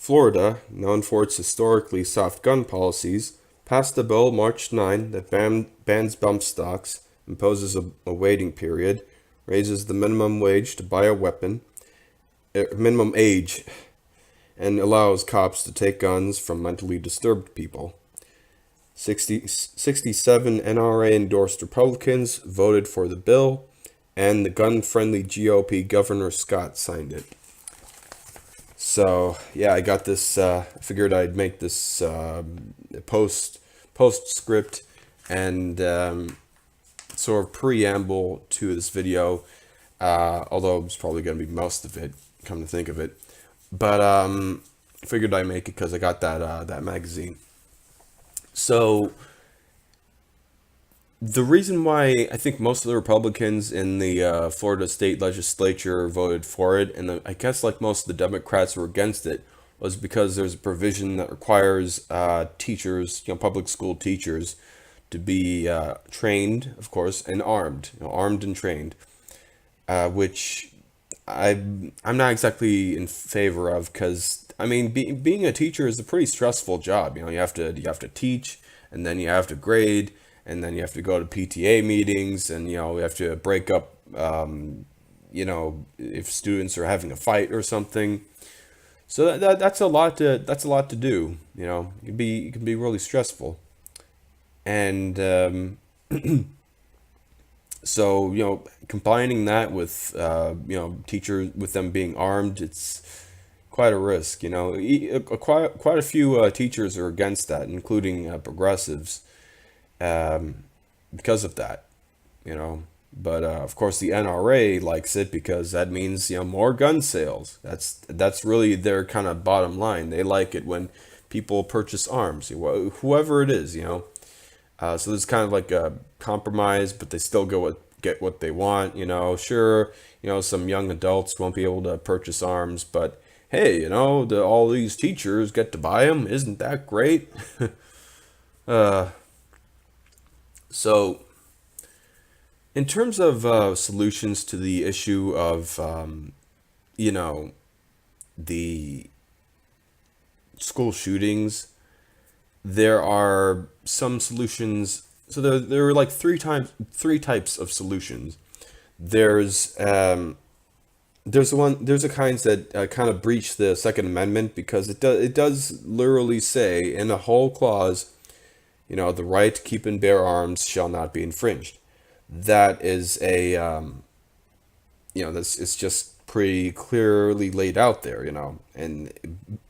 Florida, known for its historically soft gun policies, passed a bill March 9 that bans bump stocks, imposes a waiting period, raises the minimum wage to buy a weapon, minimum age, and allows cops to take guns from mentally disturbed people. 67 NRA-endorsed Republicans voted for the bill, and the gun-friendly GOP Governor Scott signed it. So yeah, I got this. Figured I'd make this postscript and sort of preamble to this video. Although it's probably going to be most of it, come to think of it. But figured I'd make it because I got that magazine. So the reason why I think most of the Republicans in the Florida state legislature voted for it, and I guess like most of the Democrats were against it, was because there's a provision that requires teachers, public school teachers, to be trained, of course, and armed, armed and trained, which I'm not exactly in favor of, because I mean, being a teacher is a pretty stressful job. You have to teach, and then you have to grade, and then you have to go to PTA meetings, and you have to break up, if students are having a fight or something. So that's a lot to do. It can be really stressful, and so combining that with teachers, with them being armed, it's quite a risk. Quite a few teachers are against that, including progressives, because of that, But of course, the NRA likes it because that means more gun sales. That's really their kind of bottom line. They like it when people purchase arms, whoever it is, So there's kind of like a compromise, but they still get what they want. Sure, some young adults won't be able to purchase arms, but hey, all these teachers get to buy them. Isn't that great? So, in terms of solutions to the issue of, the school shootings, there are some solutions. So there are like three types of solutions. There's there's a kinds that kind of breach the Second Amendment, because it does literally say in a whole clause, the right to keep and bear arms shall not be infringed. That is this is just pretty clearly laid out there, and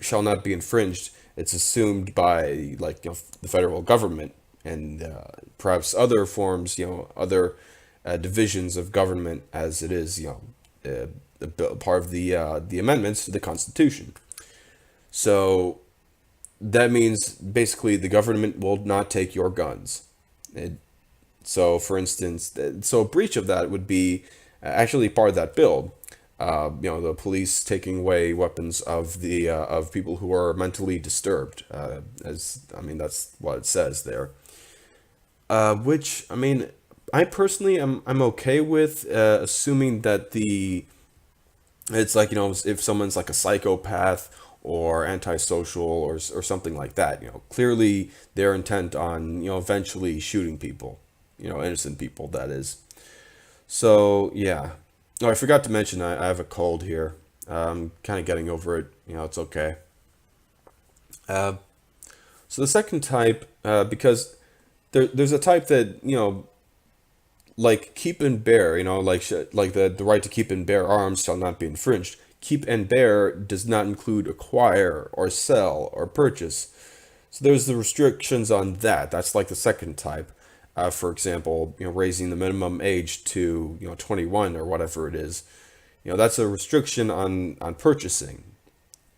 shall not be infringed. It's assumed by the federal government and perhaps other forms, other divisions of government, as it is, part of the amendments to the Constitution. So that means basically the government will not take your guns. So, for instance, a breach of that would be actually part of that bill. The police taking away weapons of the of people who are mentally disturbed. That's what it says there. Which I personally I'm okay with, assuming that it's like if someone's like a psychopath or antisocial or something like that. Clearly they're intent on eventually shooting people. Innocent people, that is. So, yeah. Oh, I forgot to mention I have a cold here. I'm kind of getting over it. It's okay. So the second type, because there's a type that, like keep and bear, like the right to keep and bear arms shall not be infringed. Keep and bear does not include acquire or sell or purchase. So there's the restrictions on that. That's like the second type. For example, raising the minimum age to 21 or whatever it is. That's a restriction on purchasing.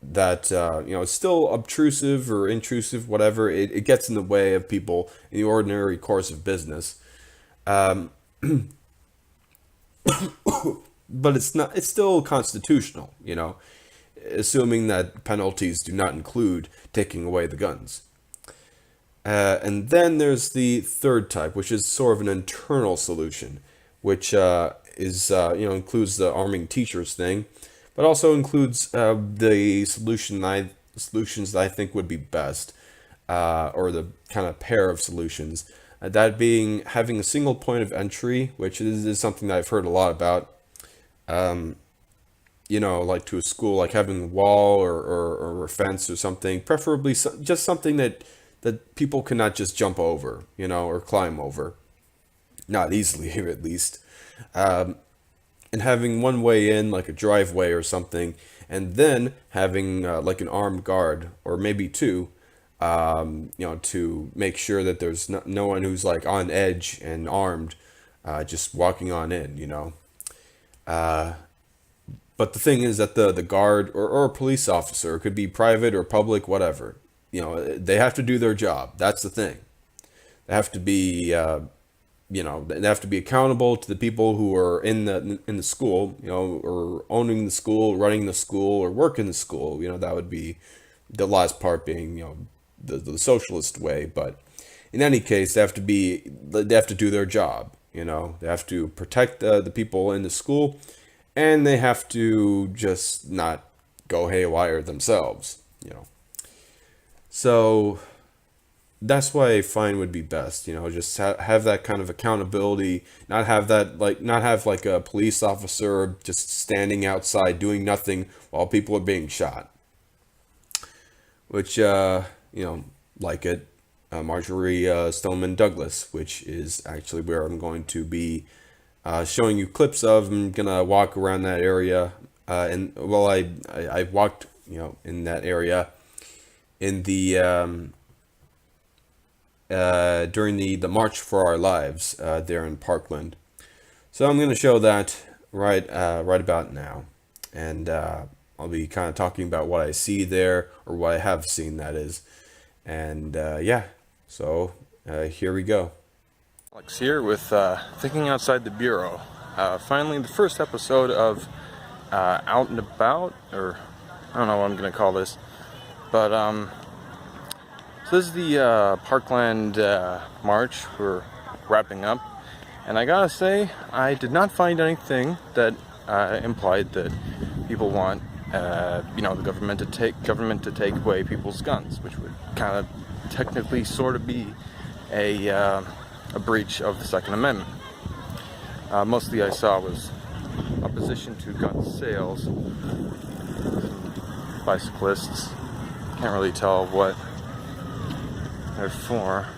That it's still obtrusive or intrusive, whatever. It gets in the way of people in the ordinary course of business. But it's still constitutional, assuming that penalties do not include taking away the guns. And then there's the third type, which is sort of an internal solution, which includes the arming teachers thing, but also includes the solution I solutions that I think would be best, or the kind of pair of solutions. That being having a single point of entry, which is something that I've heard a lot about. Like to a school, like having a wall or a fence or something, preferably just something that people cannot just jump over, or climb over, not easily at least. And having one way in, like a driveway or something, and then having like an armed guard or maybe two, to make sure that there's no one who's like on edge and armed, just walking on in. But the thing is that the guard or a police officer, it could be private or public, whatever, they have to do their job. That's the thing. They have to be, they have to be accountable to the people who are in the school, or owning the school, running the school, or working the school. That would be the last part being, the socialist way. But in any case, they have to do their job. They have to protect the people in the school. And they have to just not go haywire themselves, So that's why I find would be best, just have that kind of accountability, not have like a police officer just standing outside doing nothing while people are being shot. Which, like at Marjorie Stoneman Douglas, which is actually where I'm going to be showing you clips of. I'm gonna walk around that area, and I walked, in that area in the during the March for Our Lives there in Parkland. So I'm gonna show that right about now, and I'll be kind of talking about what I see there, or what I have seen, that is, and so here we go. Alex here with Thinking Outside the Bureau. Finally, the first episode of Out and About, or I don't know what I'm going to call this, but so this is the Parkland March. We're wrapping up, and I gotta say, I did not find anything that implied that people want the government to take away people's guns, which would kind of technically sort of be a breach of the Second Amendment. Mostly I saw was opposition to gun sales. Bicyclists, can't really tell what they're for.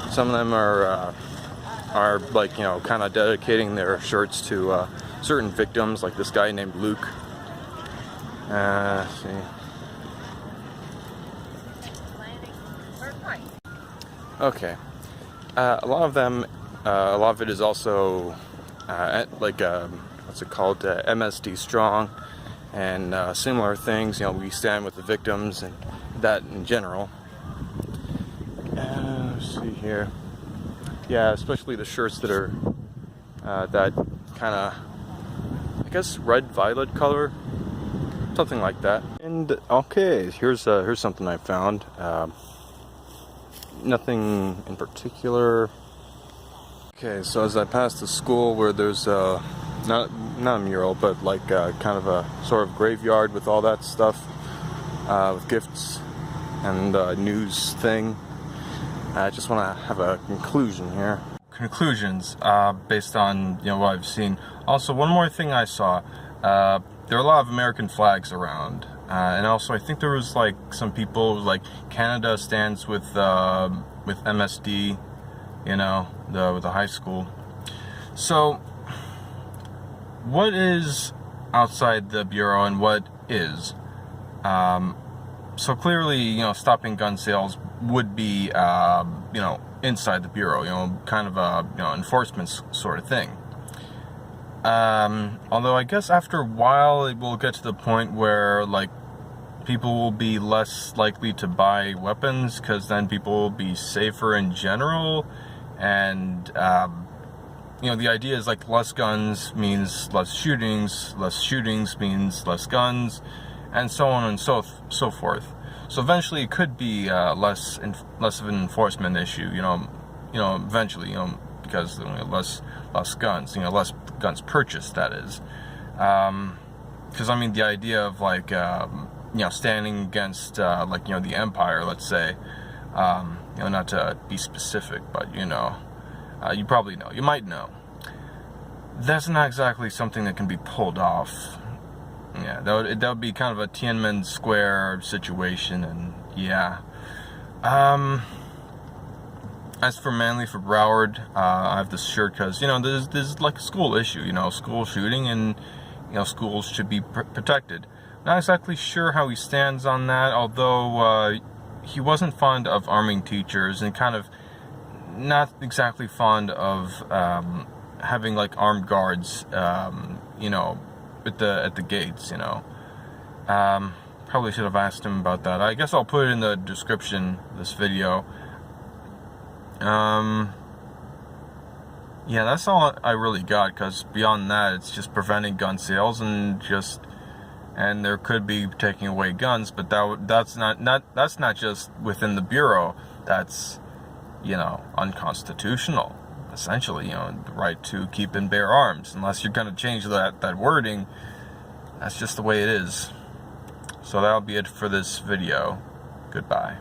Some of them are like, kind of dedicating their shirts to certain victims, like this guy named Luke. Let's see. Okay, a lot of it is also what's it called, MSD strong, and similar things. We stand with the victims and that in general. Let's see here. Yeah, especially the shirts that are that kind of, I guess, red-violet color, something like that. And okay, here's something I found. Nothing in particular. Okay, so as I pass the school where there's not a mural, but like kind of a sort of graveyard with all that stuff, with gifts and news thing, I just want to have a conclusion here. Conclusions based on what I've seen. Also, one more thing I saw. There are a lot of American flags around. And also, I think there was like some people, like Canada stands with MSD, with the high school. So, what is outside the bureau and what is? So clearly, stopping gun sales would be, inside the bureau, kind of a enforcement sort of thing. Although I guess after a while it will get to the point where like people will be less likely to buy weapons, because then people will be safer in general, and the idea is like less guns means less shootings means less guns, and so on and so forth. So eventually it could be less of an enforcement issue, eventually, because less guns, less guns purchased, that is. because I mean the idea of like standing against like the empire, let's say, not to be specific, but you probably know, you might know, that's not exactly something that can be pulled off. Yeah, that would be kind of a Tiananmen Square situation, and yeah. As for Manley, for Broward, I have this shirt because there's like a school issue, school shooting, and schools should be protected. Not exactly sure how he stands on that, although he wasn't fond of arming teachers, and kind of not exactly fond of having like armed guards, at the gates. Probably should have asked him about that. I guess I'll put it in the description of this video. Yeah, that's all I really got, because beyond that, it's just preventing gun sales, and there could be taking away guns, but that's not just within the Bureau. That's unconstitutional, essentially. The right to keep and bear arms, unless you're going to change that wording. That's just the way it is. So that'll be it for this video. Goodbye.